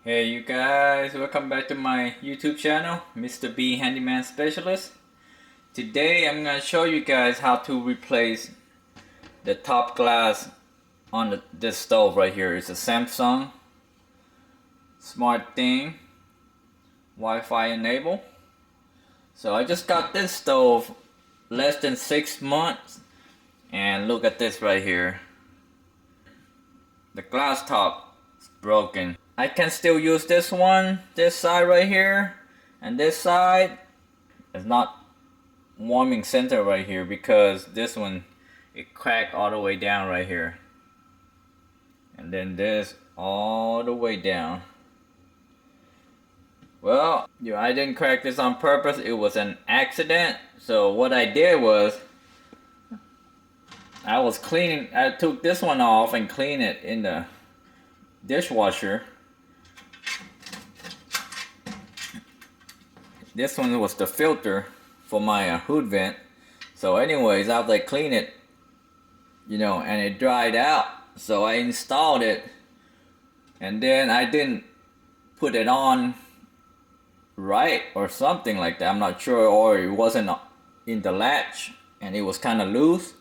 Hey you guys, welcome back to my YouTube channel, MrBee Handyman Specialist. Today I'm going to show you guys how to replace the top glass on this stove right here. It's a Samsung Smart Thing Wi-Fi enabled. So I just got this stove less than 6 months, and look at this right here. The glass top is broken. I can still use this one, this side right here, and this side is not warming center right here because this one, it cracked all the way down right here. And then this all the way down. Well, I didn't crack this on purpose, it was an accident. So what I did was, I took this one off and cleaned it in the dishwasher. This one was the filter for my hood vent. So anyways, after I cleaned it, and it dried out, so I installed it, and then I didn't put it on right or something like that. I'm not sure, or it wasn't in the latch and it was kind of loose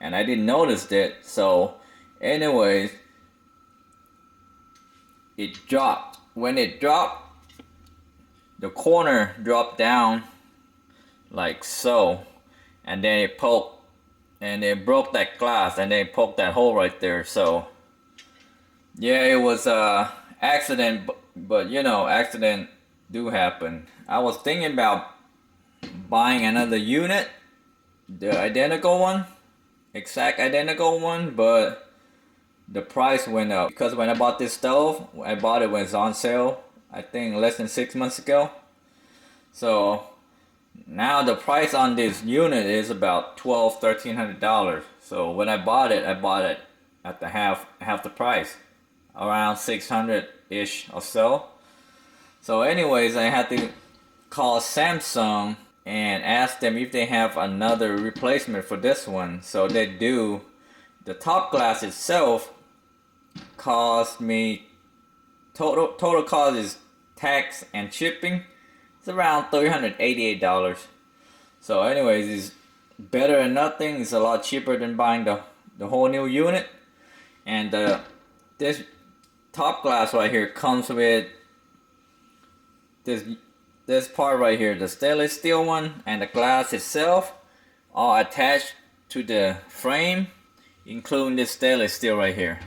and I didn't notice it. So anyways, it dropped. When it dropped, the corner dropped down like so, and then it poked and it broke that glass, and then it poked that hole right there. So yeah, it was a accident, but accident do happen. I was thinking about buying another unit, the identical one, exact identical one, but the price went up because when I bought this stove, I bought it when it's on sale, I think less than 6 months ago. So now the price on this unit is about $1,200–$1,300. So when I bought it at the half the price, around 600-ish or so. So anyways, I had to call Samsung and ask them if they have another replacement for this one. So they do. The top glass itself cost me, total cost is tax and shipping, it's around $388. So anyways, it's better than nothing. It's a lot cheaper than buying the whole new unit. And this top glass right here comes with this part right here, the stainless steel one, and the glass itself all attached to the frame, including this stainless steel right here.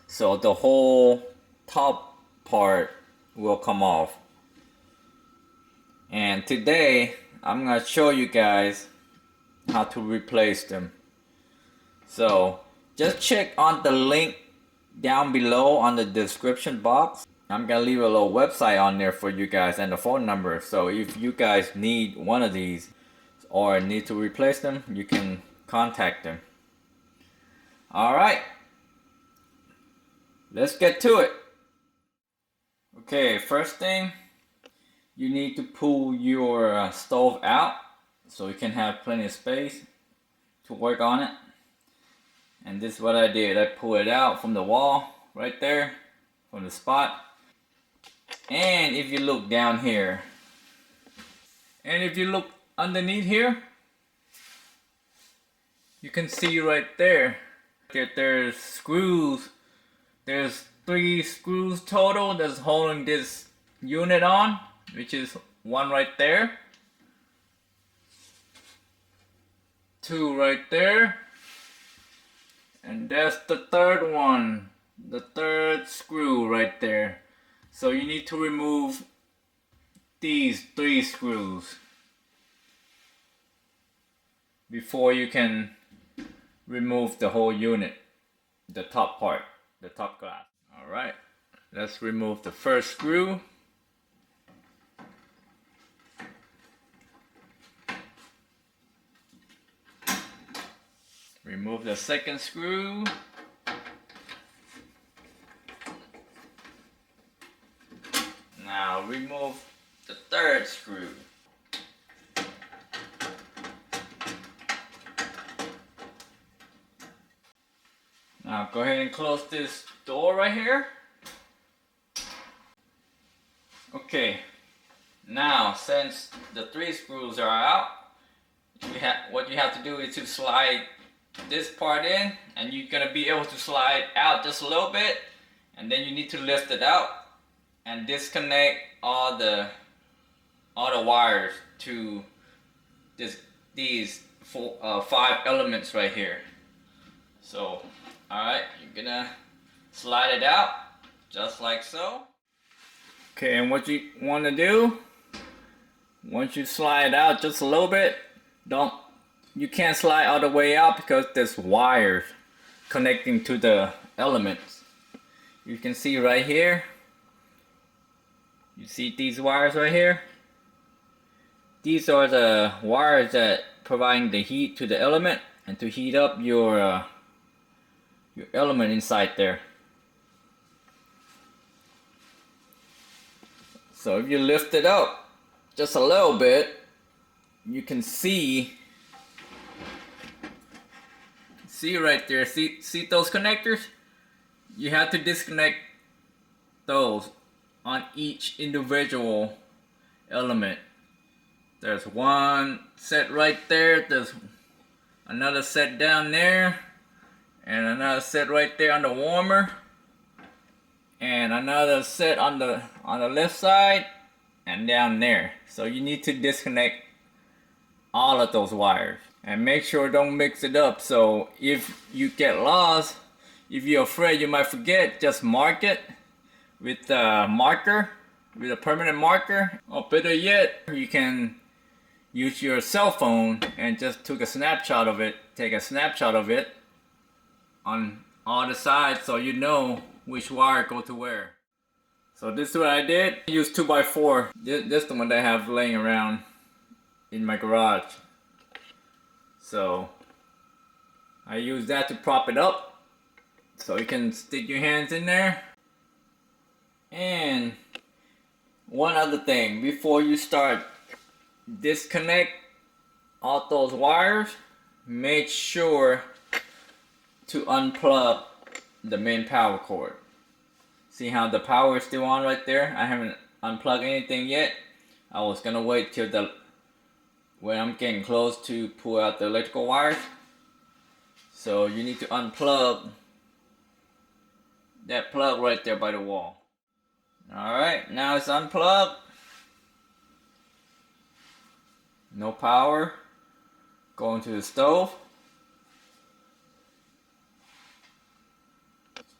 So the whole top part will come off. And today I'm gonna show you guys how to replace them. So just check on the link down below on the description box. I'm gonna leave a little website on there for you guys and the phone number. So if you guys need one of these or need to replace them, you can contact them. Alright, let's get to it. Okay, first thing, you need to pull your stove out so you can have plenty of space to work on it. And this is what I did. I pulled it out from the wall right there, from the spot. And if you look down here, and if you look underneath here, you can see right there that there's screws. There's 3 screws total that's holding this unit on, which is one right there, 2 right there, and that's the third one, the third screw right there. So you need to remove these 3 screws before you can remove the whole unit, the top part, the top glass. Alright, let's remove the first screw. Remove the second screw. Now remove the third screw. Now go ahead and close this door right here. Okay, now since the 3 screws are out, what you have to do is to slide this part in, and you're gonna be able to slide out just a little bit, and then you need to lift it out and disconnect all the wires to these 5 elements right here. So, alright, you're gonna slide it out just like so. Okay, and what you want to do, once you slide out just a little bit, you can't slide all the way out because there's wires connecting to the elements. You can see right here, you see these wires right here? These are the wires that providing the heat to the element and to heat up your element inside there. So if you lift it up just a little bit, you can see right there, see those connectors? You have to disconnect those on each individual element. There's one set right there, there's another set down there, and another set right there on the warmer, and another set on the left side and down there. So you need to disconnect all of those wires and make sure don't mix it up. So if you get lost, if you're afraid you might forget, just mark it with a marker, with a permanent marker, or better yet, you can use your cell phone and just take a snapshot of it on all the sides so you know which wire go to where. So this is what I did. I used 2x4. This is the one that I have laying around in my garage. So I use that to prop it up so you can stick your hands in there. And one other thing, before you start disconnect all those wires, make sure to unplug the main power cord. See how the power is still on right there? I haven't unplugged anything yet. I was gonna wait till when I'm getting close to pull out the electrical wires. So you need to unplug that plug right there by the wall. Alright, now it's unplugged. No power. Going to the stove.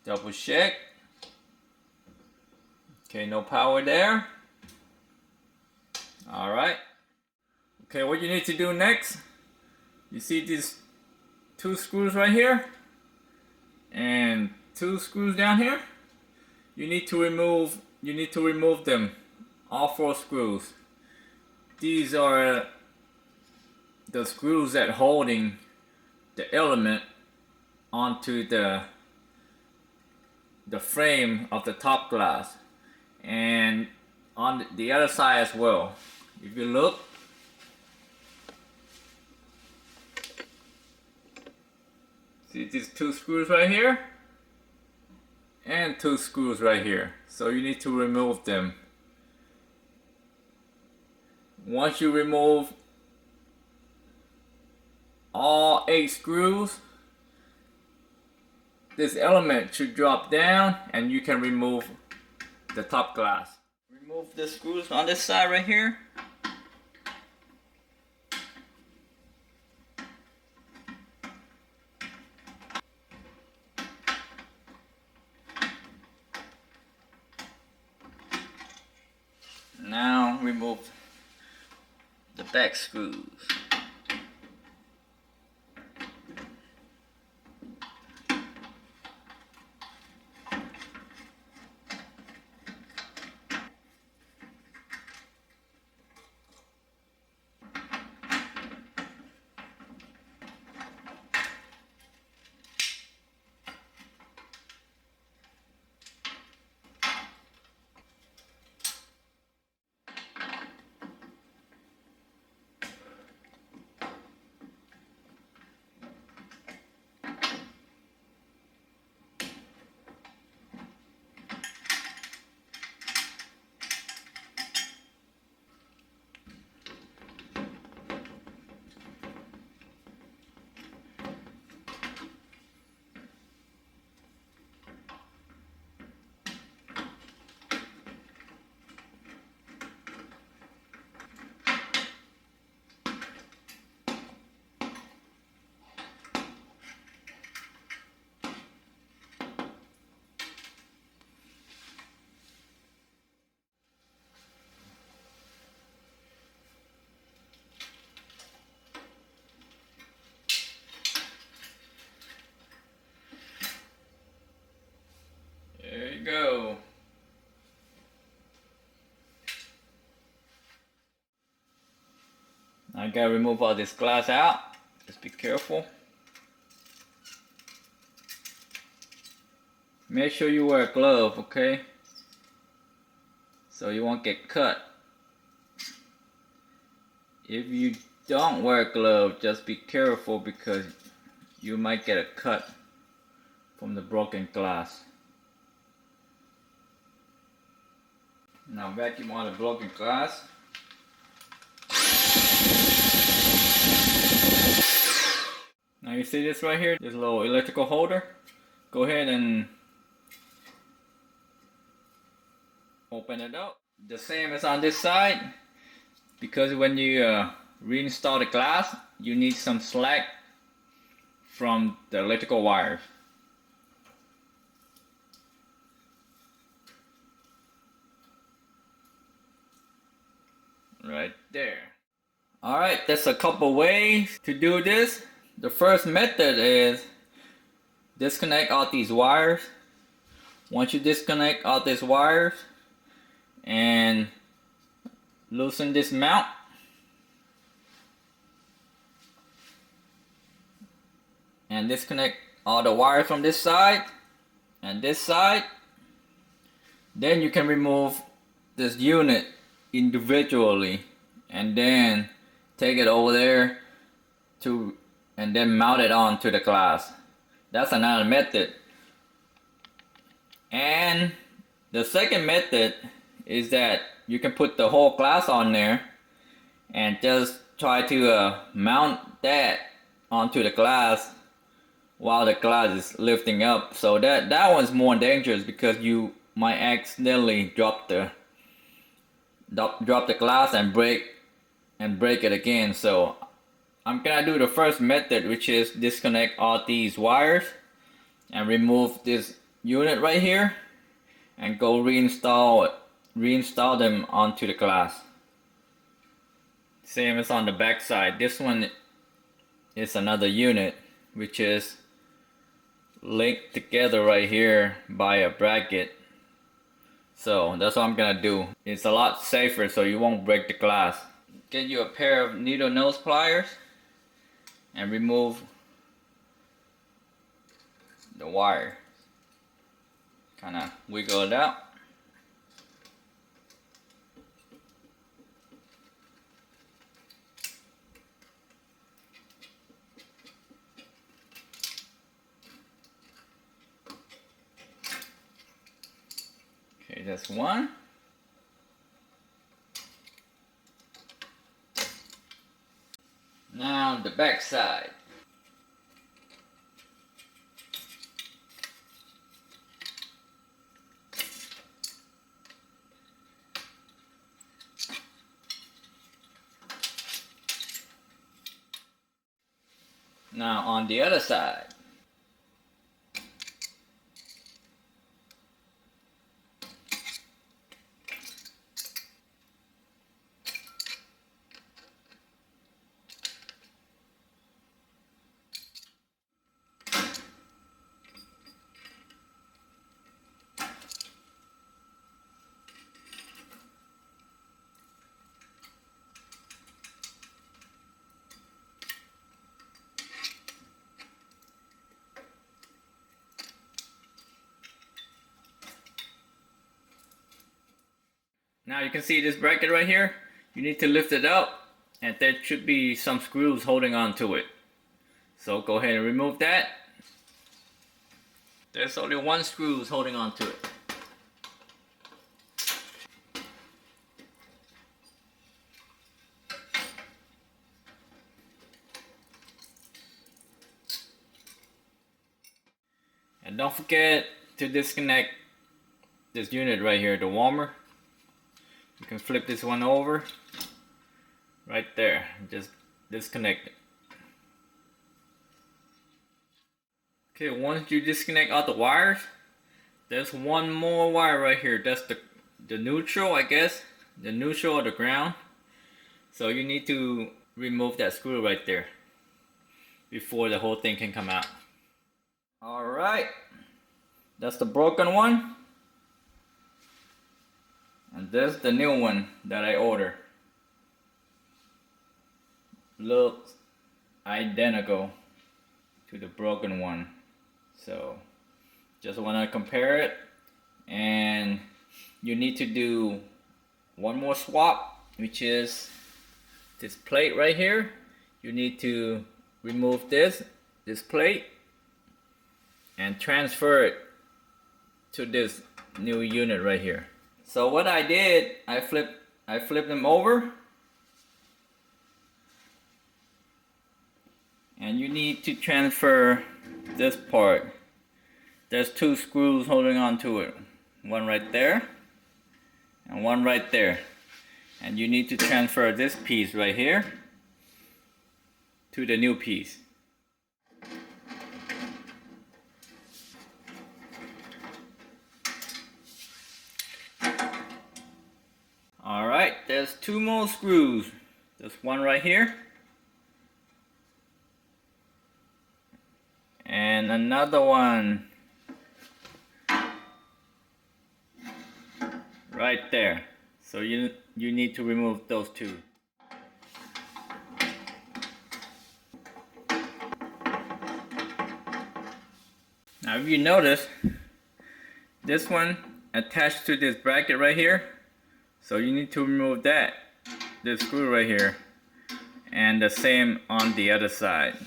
Double check. Okay, no power there. Alright. Okay, what you need to do next, you see these 2 screws right here and 2 screws down here? You need to remove them, all 4 screws. These are the screws that holding the element onto the frame of the top glass, and on the other side as well. If you look, see these 2 screws right here and 2 screws right here. So you need to remove them. Once you remove all 8 screws, this element should drop down and you can remove the top glass. Remove the screws on this side right here. Now remove the back screws. I gotta remove all this glass out. Just be careful. Make sure you wear a glove, okay? So you won't get cut. If you don't wear a glove, just be careful because you might get a cut from the broken glass. Now vacuum all the broken glass. Now you see this right here, this little electrical holder? Go ahead and open it up. The same as on this side, because when you reinstall the glass, you need some slack from the electrical wires. Right there. Alright, there's a couple ways to do this. The first method is disconnect all these wires. Once you disconnect all these wires and loosen this mount, and disconnect all the wires from this side and this side, then you can remove this unit individually and then take it over there and then mount it onto the glass. That's another method. And the second method is that you can put the whole glass on there and just try to mount that onto the glass while the glass is lifting up. So that one's more dangerous because you might accidentally drop the glass and break it again. So I'm gonna do the first method, which is disconnect all these wires and remove this unit right here and go reinstall them onto the glass. Same as on the back side. This one is another unit which is linked together right here by a bracket. So that's what I'm gonna do. It's a lot safer so you won't break the glass. Get you a pair of needle nose pliers and remove the wire. Kinda wiggle it out. Okay, that's one. Now the back side. Now on the other side. Now you can see this bracket right here. You need to lift it up and there should be some screws holding on to it. So go ahead and remove that. There's only one screw holding on to it. And don't forget to disconnect this unit right here, the warmer. You can flip this one over right there. Just disconnect it. Okay, once you disconnect all the wires, there's one more wire right here. That's the neutral, I guess. The neutral or the ground. So you need to remove that screw right there before the whole thing can come out. Alright, that's the broken one. And this is the new one that I ordered. looks identical to the broken one. So just want to compare it, and you need to do one more swap, which is this plate right here. You need to remove this plate and transfer it to this new unit right here. So what I did, I flipped them over, and you need to transfer this part. There's two screws holding on to it, one right there and one right there, and you need to transfer this piece right here to the new piece. Alright, there's two more screws. There's one right here and another one right there. So you need to remove those two. Now if you notice, this one attached to this bracket right here, so you need to remove this screw right here, and the same on the other side.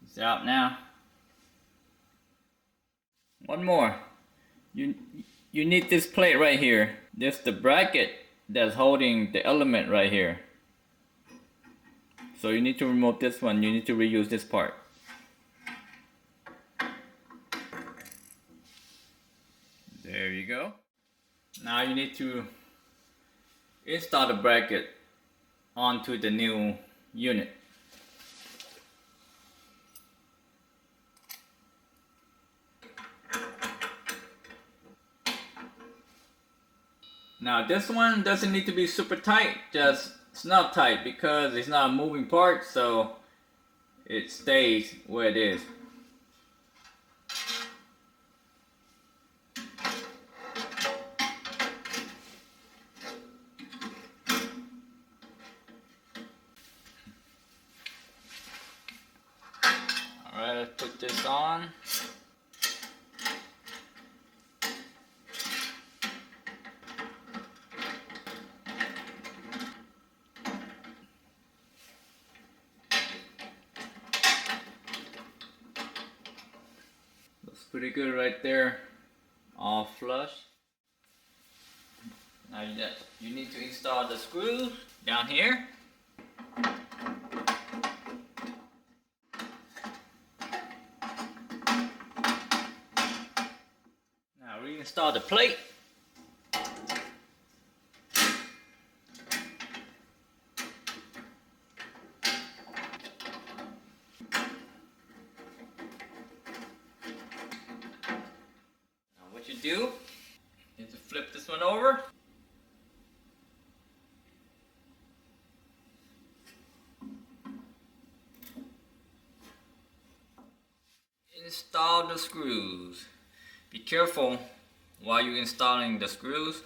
It's out now. One more. You need this plate right here. This the bracket that's holding the element right here. So you need to remove this one. You need to reuse this part. There you go. Now you need to install the bracket onto the new unit. Now this one doesn't need to be super tight, just snug tight, because it's not a moving part, so it stays where it is. Alright, let's put this on. Looks pretty good right there, all flush. Now you need to install the screws down here. Now reinstall the plate. What you do is to flip this one over. Install the screws. Be careful while you're installing the screws.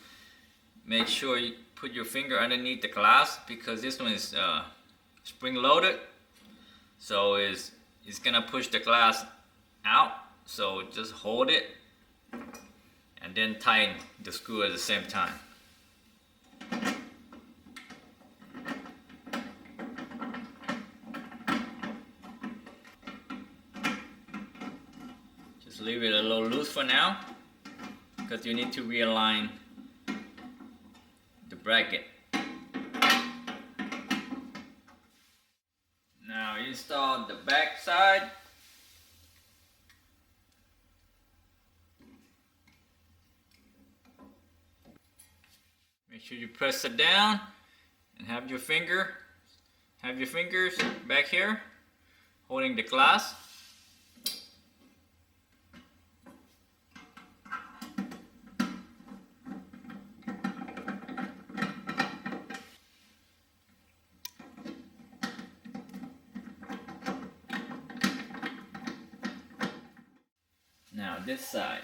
Make sure you put your finger underneath the glass, because this one is spring loaded. So it's gonna push the glass out. So just hold it and then tighten the screw at the same time. Just leave it a little loose for now, because you need to realign the bracket. Now install the back side. Make sure you press it down and have your fingers back here holding the glass. this side.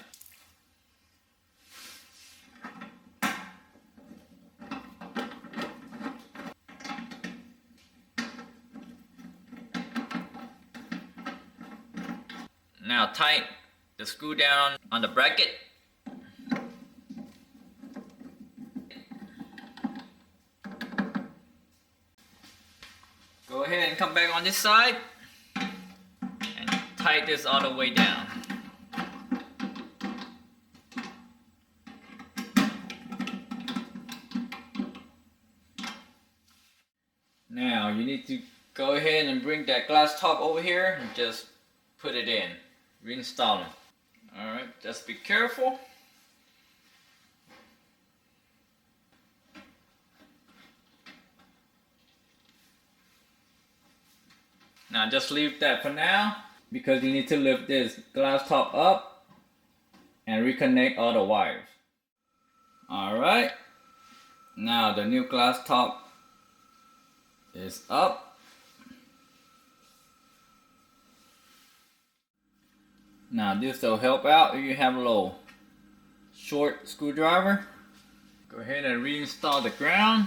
Now tighten the screw down on the bracket. Go ahead and come back on this side and tighten this all the way down. Now you need to go ahead and bring that glass top over here and just put it in. Reinstall them. Alright, just be careful. Now just leave that for now, because you need to lift this glass top up and reconnect all the wires. Alright, now the new glass top is up. Now this will help out if you have a little short screwdriver. Go ahead and reinstall the ground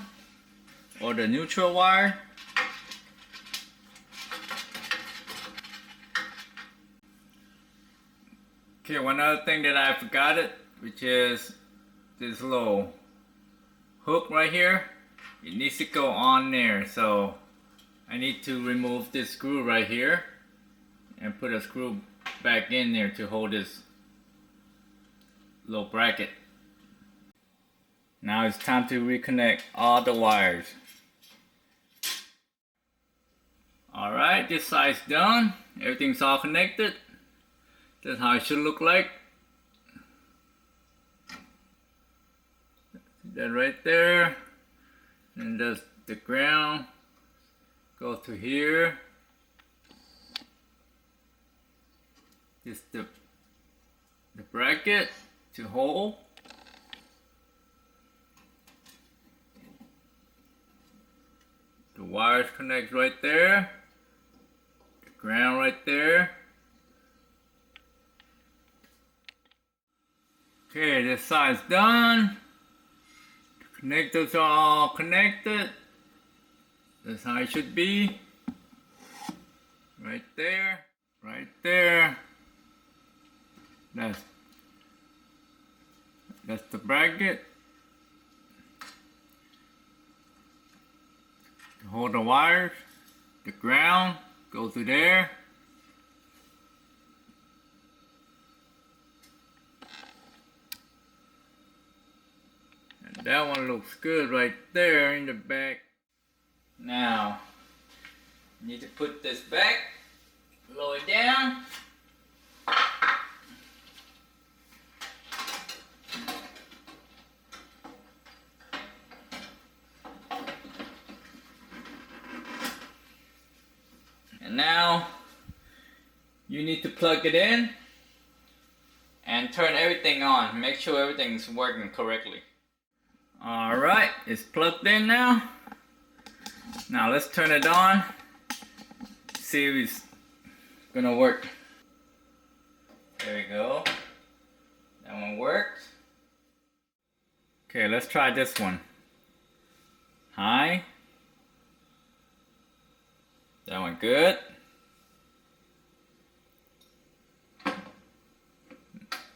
or the neutral wire. Okay, one other thing that I forgot it, which is this little hook right here. It needs to go on there, so I need to remove this screw right here and put a screw back in there to hold this little bracket. Now it's time to reconnect all the wires. Alright, this side's done. Everything's all connected. That's how it should look like. That right there. And that's the ground. Go to here. This the bracket to hold. The wires connect right there. The ground right there. Okay, this side's done. The connectors are all connected. That's how it should be. Right there. Right there. That's the bracket. To hold the wires. The ground goes to there. And that one looks good right there in the back. Now, you need to put this back, lower it down. And now, you need to plug it in and turn everything on. Make sure everything's working correctly. Alright, it's plugged in now. Now let's turn it on. See if it's gonna work. There we go. That one worked. Okay, let's try this one. High. That one good.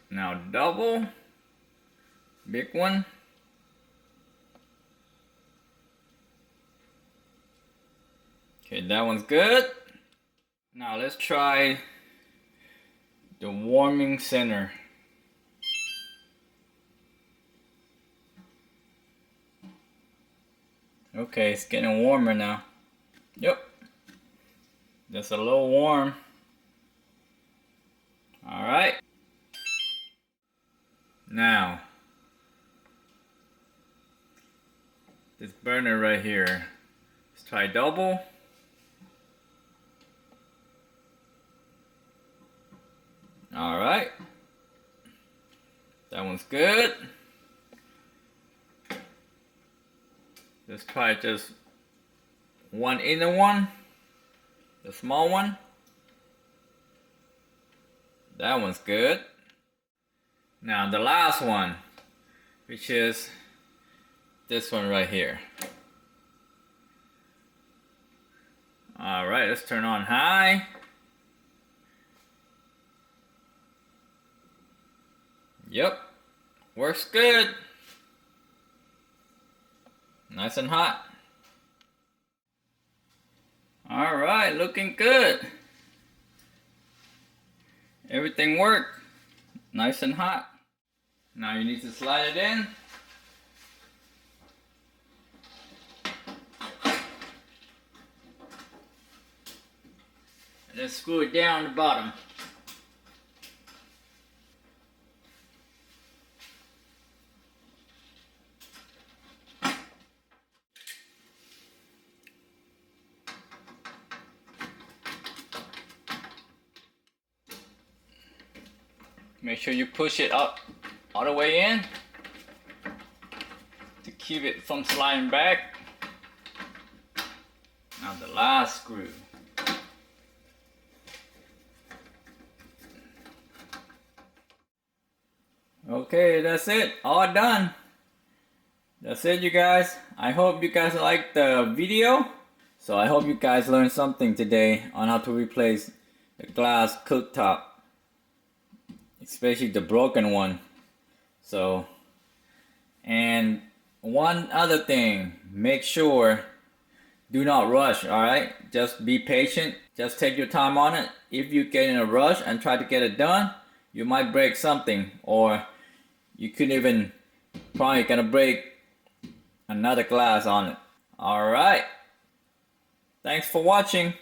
Now double. Big one. Okay, that one's good. Now let's try the warming center. Okay, it's getting warmer now. Yep. Just a little warm. Alright. Now, this burner right here. Let's try double. Alright. That one's good. Let's try just one inner one. The small one. That one's good. Now the last one, which is this one right here. Alright, let's turn on high. Yep, works good. Nice and hot. Alright, looking good. Everything worked. Nice and hot. Now you need to slide it in. And then screw it down the bottom. Make sure you push it up all the way in to keep it from sliding back. Now the last screw. Okay, that's it. All done. That's it, you guys. I hope you guys liked the video. So I hope you guys learned something today on how to replace the glass cooktop, especially the broken one. So, and one other thing, make sure do not rush. All right, just be patient, just take your time on it. If you get in a rush and try to get it done, you might break something, or you could even probably gonna break another glass on it. All right, thanks for watching.